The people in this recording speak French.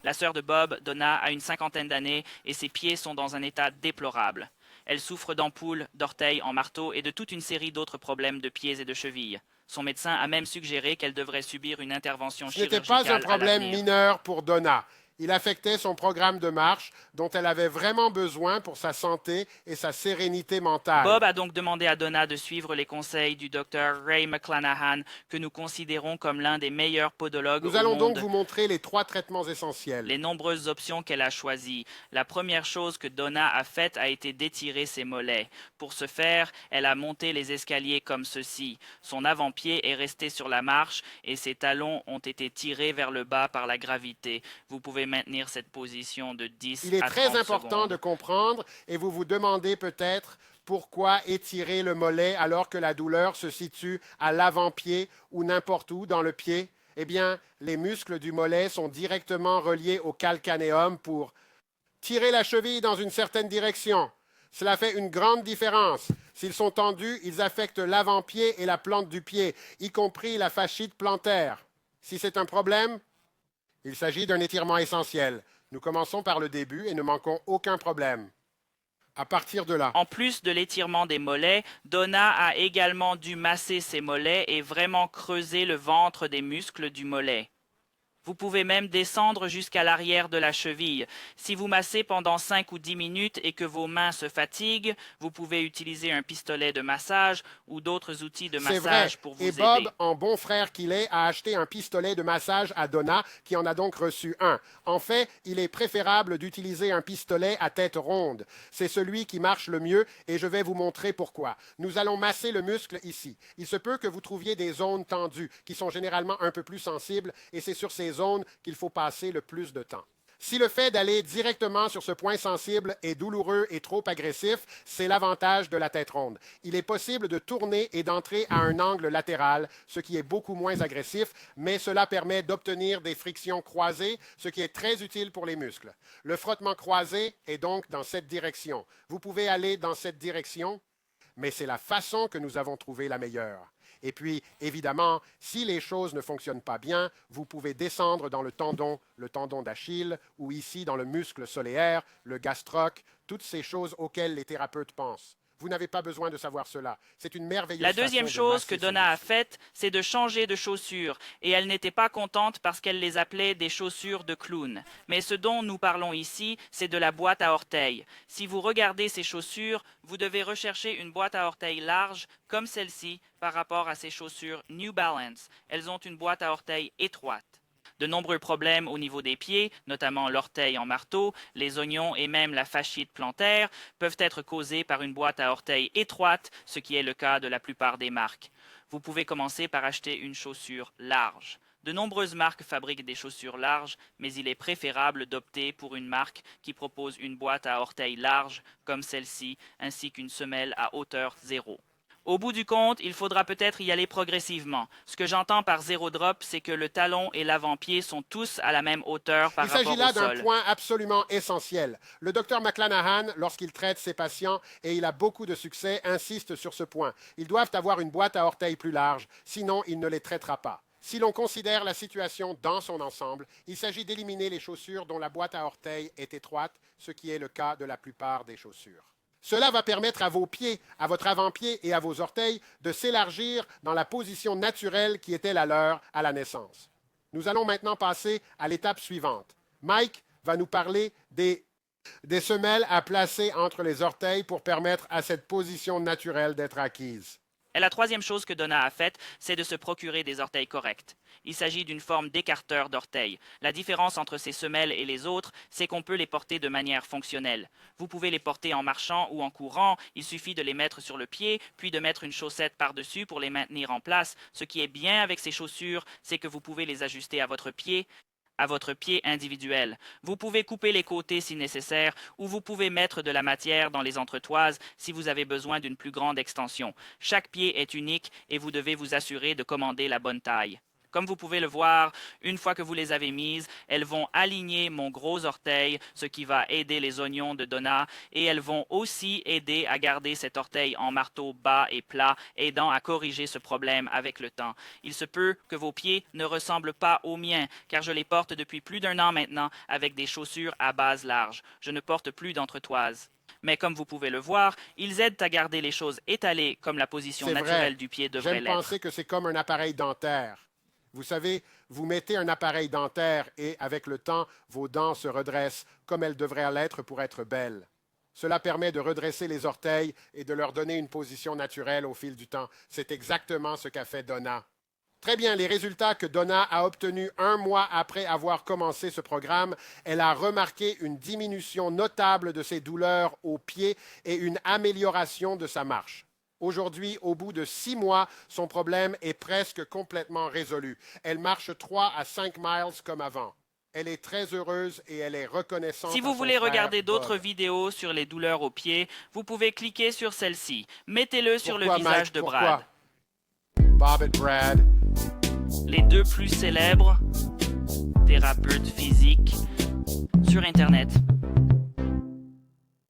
La sœur de Bob, Donna, a une cinquantaine d'années et ses pieds sont dans un état déplorable. Elle souffre d'ampoules, d'orteils en marteau et de toute une série d'autres problèmes de pieds et de chevilles. Son médecin a même suggéré qu'elle devrait subir une intervention Ce n'était pas un chirurgicale à problème l'avenir. mineur pour Donna. Il affectait son programme de marche dont elle avait vraiment besoin pour sa santé et sa sérénité mentale. Bob a donc demandé à Donna de suivre les conseils du docteur Ray McClanahan, que nous considérons comme l'un des meilleurs podologues Nous au allons donc monde. vous montrer les 3 traitements essentiels. Les nombreuses options qu'elle a choisies. La première chose que Donna a faite a été d'étirer ses mollets. Pour ce faire, elle a monté les escaliers comme ceci. Son avant-pied est resté sur la marche et ses talons ont été tirés vers le bas par la gravité. Vous pouvez maintenir cette position de 10 Il est à très 30 important de secondes. comprendre et vous vous demandez peut-être pourquoi étirer le mollet alors que la douleur se situe à l'avant-pied ou n'importe où dans le pied. Eh bien, les muscles du mollet sont directement reliés au calcanéum pour tirer la cheville dans une certaine direction. Cela fait une grande différence. S'ils sont tendus, ils affectent l'avant-pied et la plante du pied, y compris la fasciite plantaire. Si c'est un problème, il s'agit d'un étirement essentiel. Nous commençons par le début et ne manquons aucun problème. À partir de là, En plus de l'étirement des mollets, Donna a également dû masser ses mollets et vraiment creuser le ventre des muscles du mollet. Vous pouvez même descendre jusqu'à l'arrière de la cheville. Si vous massez pendant 5 ou 10 minutes et que vos mains se fatiguent, vous pouvez utiliser un pistolet de massage ou d'autres outils de c'est vrai. massage pour Et vous Bob, aider. en bon frère qu'il est, a acheté un pistolet de massage à Donna, qui en a donc reçu un. En fait, il est préférable d'utiliser un pistolet à tête ronde. C'est celui qui marche le mieux et je vais vous montrer pourquoi. Nous allons masser le muscle ici. Il se peut que vous trouviez des zones tendues, qui sont généralement un peu plus sensibles, et c'est sur ces zones qu'il faut passer le plus de temps. Si le fait d'aller directement sur ce point sensible est douloureux et trop agressif, c'est l'avantage de la tête ronde. Il est possible de tourner et d'entrer à un angle latéral, ce qui est beaucoup moins agressif, mais cela permet d'obtenir des frictions croisées, ce qui est très utile pour les muscles. Le frottement croisé est donc dans cette direction. Vous pouvez aller dans cette direction, mais c'est la façon que nous avons trouvé la meilleure. Et puis, évidemment, si les choses ne fonctionnent pas bien, vous pouvez descendre dans le tendon d'Achille, ou ici dans le muscle solaire, le gastroc, toutes ces choses auxquelles les thérapeutes pensent. Vous n'avez pas besoin de savoir cela. C'est une La merveilleuse deuxième façon de chose que masser ce Donna a muscle. faite, c'est de changer de chaussures, et elle n'était pas contente parce qu'elle les appelait des chaussures de clown. Mais ce dont nous parlons ici, c'est de la boîte à orteils. Si vous regardez ces chaussures, vous devez rechercher une boîte à orteils large, comme celle-ci, par rapport à ces chaussures New Balance. Elles ont une boîte à orteils étroite. De nombreux problèmes au niveau des pieds, notamment l'orteil en marteau, les oignons et même la fasciite plantaire, peuvent être causés par une boîte à orteils étroite, ce qui est le cas de la plupart des marques. Vous pouvez commencer par acheter une chaussure large. De nombreuses marques fabriquent des chaussures larges, mais il est préférable d'opter pour une marque qui propose une boîte à orteils large, comme celle-ci, ainsi qu'une semelle à hauteur zéro. Au bout du compte, il faudra peut-être y aller progressivement. Ce que j'entends par zéro drop, c'est que le talon et l'avant-pied sont tous à la même hauteur par Il s'agit rapport au là d'un sol. point absolument essentiel. Le docteur McClanahan, lorsqu'il traite ses patients, et il a beaucoup de succès, insiste sur ce point. Ils doivent avoir une boîte à orteils plus large, sinon il ne les traitera pas. Si l'on considère la situation dans son ensemble, il s'agit d'éliminer les chaussures dont la boîte à orteils est étroite, ce qui est le cas de la plupart des chaussures. Cela va permettre à vos pieds, à votre avant-pied et à vos orteils de s'élargir dans la position naturelle qui était la leur à la naissance. Nous allons maintenant passer à l'étape suivante. Mike va nous parler des semelles à placer entre les orteils pour permettre à cette position naturelle d'être acquise. Et la troisième chose que Donna a faite, c'est de se procurer des orteils corrects. Il s'agit d'une forme d'écarteur d'orteils. La différence entre ces semelles et les autres, c'est qu'on peut les porter de manière fonctionnelle. Vous pouvez les porter en marchant ou en courant, il suffit de les mettre sur le pied, puis de mettre une chaussette par-dessus pour les maintenir en place. Ce qui est bien avec ces chaussures, c'est que vous pouvez les ajuster à votre pied individuel. Vous pouvez couper les côtés si nécessaire ou vous pouvez mettre de la matière dans les entretoises si vous avez besoin d'une plus grande extension. Chaque pied est unique et vous devez vous assurer de commander la bonne taille. Comme vous pouvez le voir, une fois que vous les avez mises, elles vont aligner mon gros orteil, ce qui va aider les oignons de Donna, et elles vont aussi aider à garder cet orteil en marteau bas et plat, aidant à corriger ce problème avec le temps. Il se peut que vos pieds ne ressemblent pas aux miens, car je les porte depuis plus d'1 an maintenant avec des chaussures à base large. Je ne porte plus d'entretoise. Mais comme vous pouvez le voir, ils aident à garder les choses étalées comme la position C'est naturelle vrai. du pied devrait J'aime l'être. penser que c'est comme un appareil dentaire. Vous savez, vous mettez un appareil dentaire et avec le temps, vos dents se redressent comme elles devraient l'être pour être belles. Cela permet de redresser les orteils et de leur donner une position naturelle au fil du temps. C'est exactement ce qu'a fait Donna. Très bien, les résultats que Donna a obtenus 1 mois après avoir commencé ce programme, elle a remarqué une diminution notable de ses douleurs aux pieds et une amélioration de sa marche. Aujourd'hui, au bout de 6 mois, son problème est presque complètement résolu. Elle marche 3 à 5 miles comme avant. Elle est très heureuse et elle est reconnaissante. Si à vous son voulez frère regarder d'autres Bob. vidéos sur les douleurs aux pieds, vous pouvez cliquer sur celle-ci. Mettez-le sur le Pourquoi, visage Mike? de Pourquoi? Brad. Bob et Brad. Les deux plus célèbres thérapeutes physiques sur Internet.